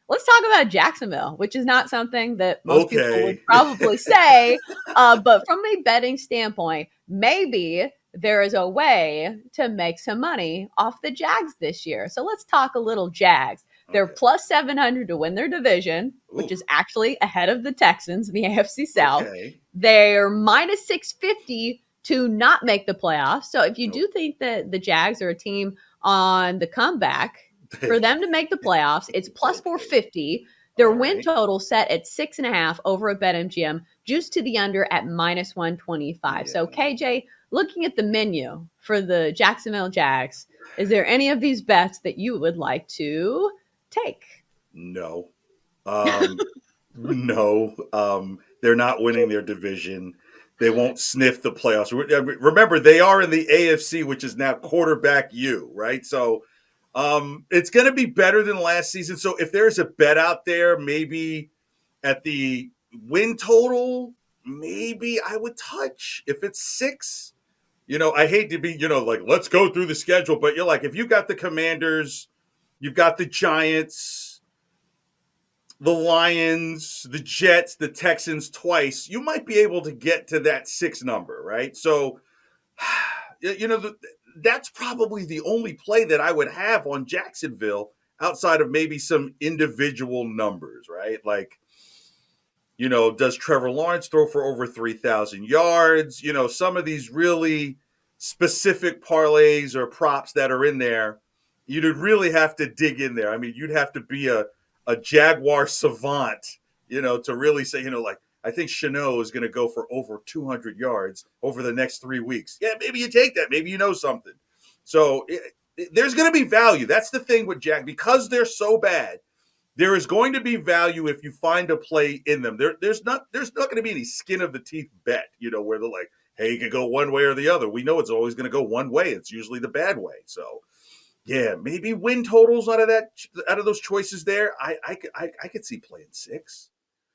let's talk about Jacksonville, which is not something that most people would Okay. probably say. But from a betting standpoint, maybe there is a way to make some money off the Jags this year. So let's talk a little Jags. They're Okay. plus 700 to win their division, which Ooh. is actually ahead of the Texans in the AFC South. Okay. They're minus 650 to not make the playoffs. So if you Nope. do think that the Jags are a team on the comeback, for them to make the playoffs, it's plus Okay. 450. Their All win right. total set at 6.5 over at BetMGM, juice to the under at minus 125. So, Yeah. KJ, looking at the menu for the Jacksonville Jags, is there any of these bets that you would like to take? No. Um, no. They're not winning their division. They won't sniff the playoffs. Remember, they are in the AFC, which is now quarterback you, right? So it's going to be better than last season. So if there's a bet out there, maybe at the win total, maybe I would touch. If it's 6, I hate to be, like, let's go through the schedule, but you're like, if you got the Commanders, you've got the Giants, the Lions, the Jets, the Texans twice, you might be able to get to that 6 number, right? So, that's probably the only play that I would have on Jacksonville outside of maybe some individual numbers, right? Like, does Trevor Lawrence throw for over 3,000 yards? Some of these really specific parlays or props that are in there, you'd really have to dig in there. I mean, you'd have to be a Jaguar savant, to really say, like, I think Chanot is going to go for over 200 yards over the next 3 weeks. Yeah, maybe you take that. Maybe you know something. So there's going to be value. That's the thing with Jack. Because they're so bad, there is going to be value if you find a play in them. There's not going to be any skin of the teeth bet, where they're like, hey, it could go one way or the other. We know it's always going to go one way. It's usually the bad way. So, yeah, maybe win totals out of those choices there. I could see playing 6.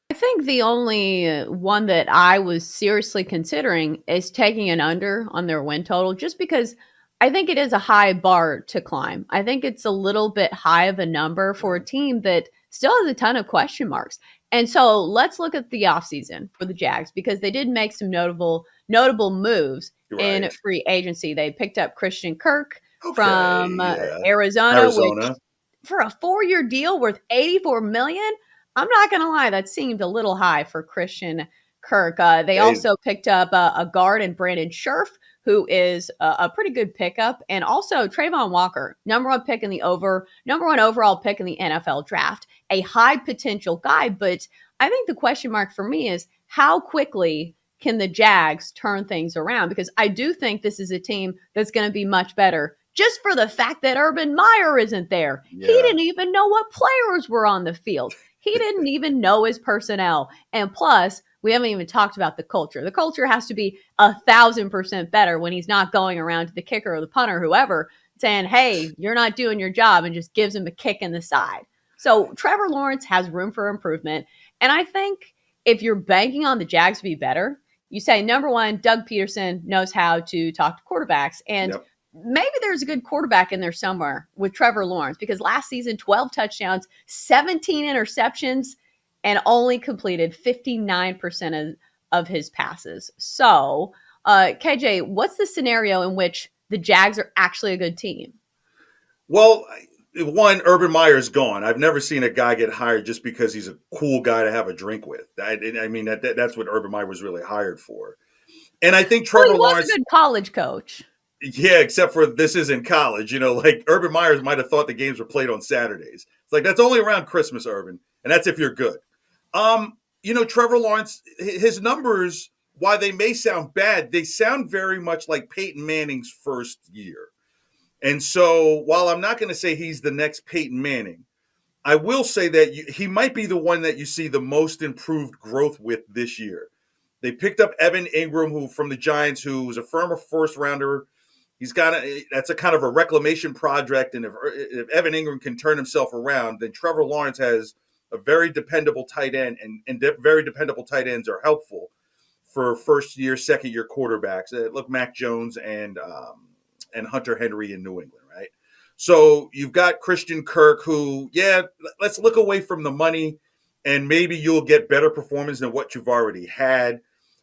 I think the only one that I was seriously considering is taking an under on their win total, just because I think it is a high bar to climb. I think it's a little bit high of a number for a Mhm. team that still has a ton of question marks. And so let's look at the offseason for the Jags, because they did make some notable moves in Right. free agency. They picked up Christian Kirk Okay. from Yeah. Arizona, which Arizona. for a 4-year deal worth 84 million. I'm not going to lie, that seemed a little high for Christian Kirk. They Hey, also picked up a guard in Brandon Scherf, who is a pretty good pickup, and also Trayvon Walker, number one overall pick in the NFL draft, a high potential guy. But I think the question mark for me is how quickly can the Jags turn things around? Because I do think this is a team that's going to be much better just for the fact that Urban Meyer isn't there. He yeah. didn't even know what players were on the field. He didn't even know his personnel. And plus, we haven't even talked about the culture. The culture has to be 1,000% better when he's not going around to the kicker or the punter, whoever, saying, hey, you're not doing your job, and just gives him a kick in the side. So Trevor Lawrence has room for improvement. And I think if you're banking on the Jags to be better, you say, number one, Doug Peterson knows how to talk to quarterbacks. And Yep. maybe there's a good quarterback in there somewhere with Trevor Lawrence, because last season, 12 touchdowns, 17 interceptions, and only completed 59% of his passes. So, KJ, what's the scenario in which the Jags are actually a good team? Well, one, Urban Meyer's gone. I've never seen a guy get hired just because he's a cool guy to have a drink with. I mean, that's what Urban Meyer was really hired for. And I think Well, he Trevor was a Lawrence, good college coach. yeah, except for this isn't college. Like Urban Meyer might have thought the games were played on Saturdays. It's like, that's only around Christmas, Urban. And that's if you're good. Trevor Lawrence, his numbers, while they may sound bad, they sound very much like Peyton Manning's first year. And so while I'm not going to say he's the next Peyton Manning, I will say that he might be the one that you see the most improved growth with this year. They picked up Evan Ingram, who from the Giants, who was a former first rounder. That's a kind of a reclamation project, and if Evan Ingram can turn himself around, then Trevor Lawrence has a very dependable tight end, and very dependable tight ends are helpful for first year, second year quarterbacks. Look, Mac Jones and Hunter Henry in New England, right? So you've got Christian Kirk, who, yeah, let's look away from the money, and maybe you'll get better performance than what you've already had.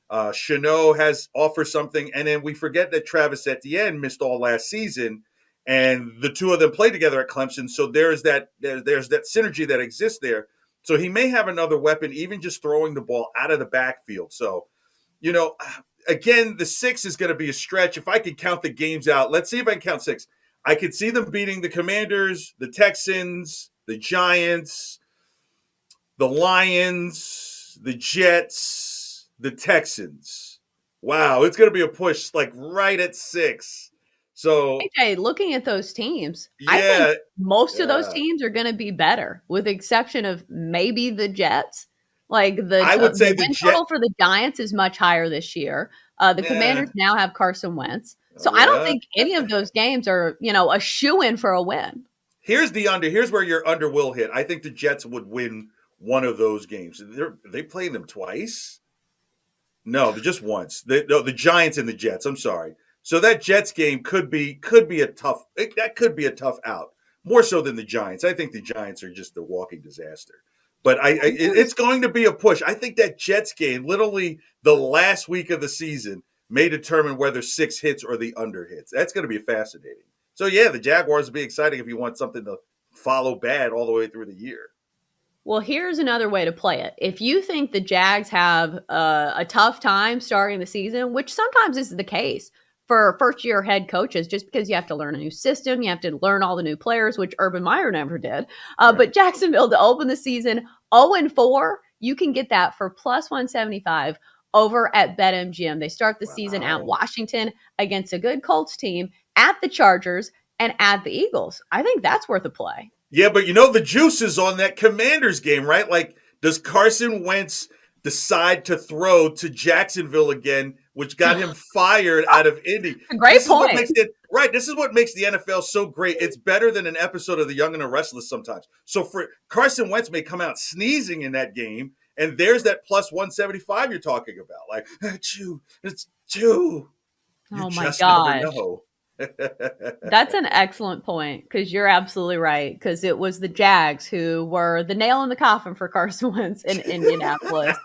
Chanot has offered something, and then we forget that Travis Etienne missed all last season, and the two of them play together at Clemson. So there's that synergy that exists there. So he may have another weapon, even just throwing the ball out of the backfield. So, you know, again, the 6 is going to be a stretch. If I can count the games out, let's see if I can count 6. I could see them beating the Commanders, the Texans, the Giants, the Lions, the Jets, the Texans. Wow, it's going to be a push like right at 6. So, AJ, looking at those teams, I think yeah, most of those yeah. teams are going to be better, with the exception of maybe the Jets. Like I would say the the win Jet. total for the Giants is much higher this year. The Yeah, Commanders now have Carson Wentz, so I don't yeah. think any of those games are a shoe in for a win. Here's the under. Here's where your under will hit. I think the Jets would win one of those games. They playing them twice. No, just once. No, the Giants and the Jets. I'm sorry. So that Jets game could be a tough. That could be a tough out. More so than the Giants. I think the Giants are just a walking disaster. But it's going to be a push. I think that Jets game, literally the last week of the season, may determine whether 6 hits or the under hits. That's going to be fascinating. So yeah, the Jaguars will be exciting if you want something to follow bad all the way through the year. Well, here's another way to play it. If you think the Jags have a tough time starting the season, which sometimes is the case for first-year head coaches, just because you have to learn a new system, you have to learn all the new players, which Urban Meyer never did. Right. But Jacksonville to open the season 0-4, you can get that for plus 175 over at BetMGM. They start the season at Wow. Washington against a good Colts team, at the Chargers, and at the Eagles. I think that's worth a play. Yeah, but the juice is on that Commanders game, right? Like, does Carson Wentz decide to throw to Jacksonville again, which got him fired out of Indy? Great This is what point. makes it right. This is what makes the NFL so great. It's better than an episode of The Young and the Restless sometimes. So for Carson Wentz may come out sneezing in that game, and there's that plus 175 you're talking about. Like, it's chew. You Oh my just never gosh. know. That's an excellent point, because you're absolutely right. Because it was the Jags who were the nail in the coffin for Carson Wentz in Indianapolis.